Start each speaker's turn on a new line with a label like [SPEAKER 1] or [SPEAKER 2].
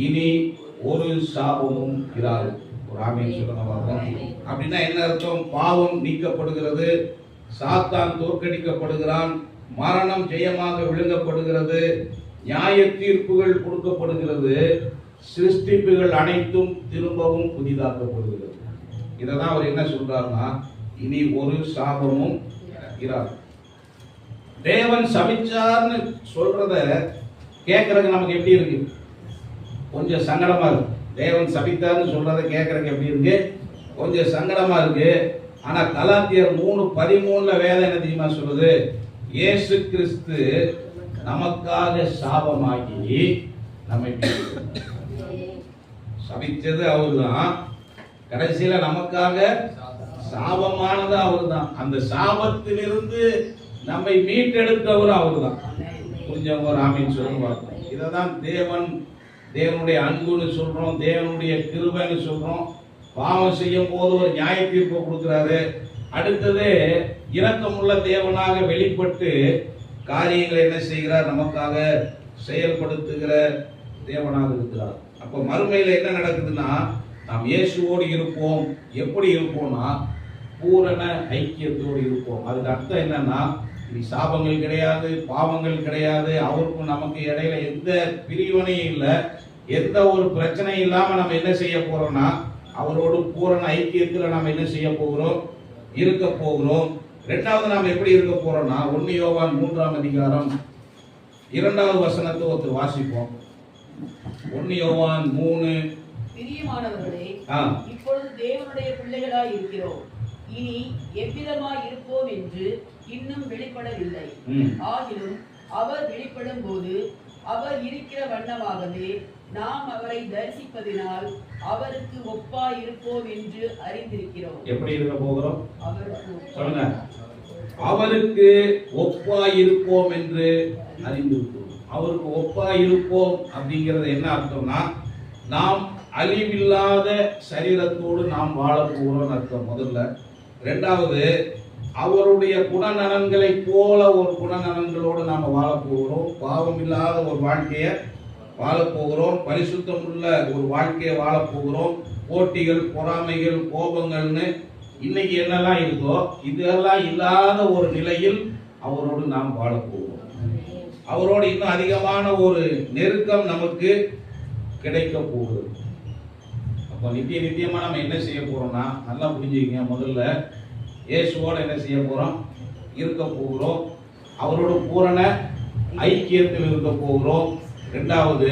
[SPEAKER 1] இனி ஒரு சாபமும் இராது. ஒரு ஆமீன் சொல்லுங்க. அப்படின்னா என்ன அர்த்தம்? பாவம் நீக்கப்படுகிறது, சாத்தான் தோற்கடிக்கப்படுகிறான், மரணம் ஜெயமாக விழுங்கப்படுகிறது, நியாய தீர்ப்புகள் கொடுக்கப்படுகிறது, சிருஷ்டிப்புகள் அனைத்தும் திரும்பவும் புதிதாக்கப்படுகிறது. இதைதான் அவர் என்ன சொல்றாருன்னா, இனி ஒரு சாபமும் இராது. தேவன் சபிச்சார்னு சொல்றத கேட்கறதுக்கு நமக்கு எப்படி இருக்கு? கொஞ்சம் சங்கடமா இருக்கு. தேவன் சபித்தார்னு சொல்றத கேட்கறதுக்கு எப்படி இருக்கு? கொஞ்சம் சங்கடமா இருக்கு. ஆனா கலாத்தியர் 3:13 வேதம் என்ன தெரியுமா சொல்லுது? இயேசு கிறிஸ்து நமக்காக சாபமாகி நம்மை சபிச்சது அவர்தான், கடைசியில நமக்காக சாபமானது அவர்தான், அந்த சாபத்திலிருந்து நம்மை மீட்டெடுத்தவர் அவர்தான். கொஞ்சம் ஒரு ஆமீன் சொல்லுங்க. இததான் தேவனுடைய அன்புன்னு சொல்றோம், தேவனுடைய கிருபைன்னு சொல்றோம். பாவம் செய்யும் போது ஒரு நியாய தீர்ப்பு கொடுக்கிறாரு. அடுத்தது இரக்கமுள்ள தேவனாக வெளிப்பட்டு காரியங்களை என்ன செய்கிறார்? நமக்காக செயல்படுத்துகிற தேவனாக இருக்கிறார். அப்ப மறுமையில என்ன நடக்குதுன்னா, நாம் இயேசுவோடு இருப்போம். எப்படி இருப்போம்னா, பூரண ஐக்கியத்தோடு இருப்போம். அதுக்கு அர்த்தம் என்னன்னா, சாபங்கள் கிடையாது, பாவங்கள் கிடையாது, அவருக்கும் நமக்கு இடையில எந்த பிரிவினையும் இல்லை, எந்த ஒரு பிரச்சனையும் இல்லாம நம்ம என்ன செய்ய போறோம்னா, அவரோடு பூரண ஐக்கியத்தில் நாம் என்ன செய்ய போகிறோம்? இருக்க போகிறோம். இரண்டாவது நாம் எப்படி இருக்க போறோம்னா, 1 யோவான் 3ஆம் அதிகாரம் 2வது வசனத்தை ஒருத்தர் வாசிப்போம். 1 யோவான் 3.
[SPEAKER 2] பிரியமானவர்களே, இப்பொழுது தேவனுடைய பிள்ளைகளாய் இருக்கிறோம், இனி எவ்விதமாய் இருப்போம் என்று இன்னும் வெளிப்படவில்லை. ஆகிலும் அவர் வெளிப்படும் போது அவர் இருக்கிற வண்ணமாகவே நாம் அவரை தரிசிப்பதினால் அவருக்கு ஒப்பாய் இருப்போம் என்று அறிந்திருக்கிறோம்.
[SPEAKER 1] எப்படி இருக்க போகிறோம்? சொல்லுங்க. அவருக்கு ஒப்பாய் இருப்போம் என்று அறிந்திருக்கிறோம். அவருக்கு ஒப்பாய் இருப்போம் அப்படிங்கிறது என்ன அர்த்தம்னா, நாம் அழிவில்லாத சரீரத்தோடு நாம் வாழ போகிறோம் அர்த்தம் முதல்ல. இரண்டாவது, அவருடைய குணநலன்களை போல ஒரு குணநலன்களோடு நாம் வாழ போகிறோம். பாவம் இல்லாத ஒரு வாழ்க்கையை வாழ போகிறோம். பரிசுத்தம் உள்ள ஒரு வாழ்க்கையை வாழ போகிறோம். போட்டிகள், பொறாமைகள், கோபங்கள்னு இன்னைக்கு என்னெல்லாம் இருக்கோ இதெல்லாம் இல்லாத ஒரு நிலையில் அவரோடு நாம் வாழ போகிறோம். அவரோடு இன்னும் அதிகமான ஒரு நெருக்கம் நமக்கு கிடைக்க போகிறது. அப்போ நித்தியமா நம்ம என்ன செய்ய போறோம்னா, நல்லா புரிஞ்சுக்கங்க. முதல்ல இயேசுவோட என்ன செய்ய போறோம்? இருக்க போகிறோம். அவரோட பூரண ஐக்கியத்தில் இருக்க போகிறோம். இரண்டாவது,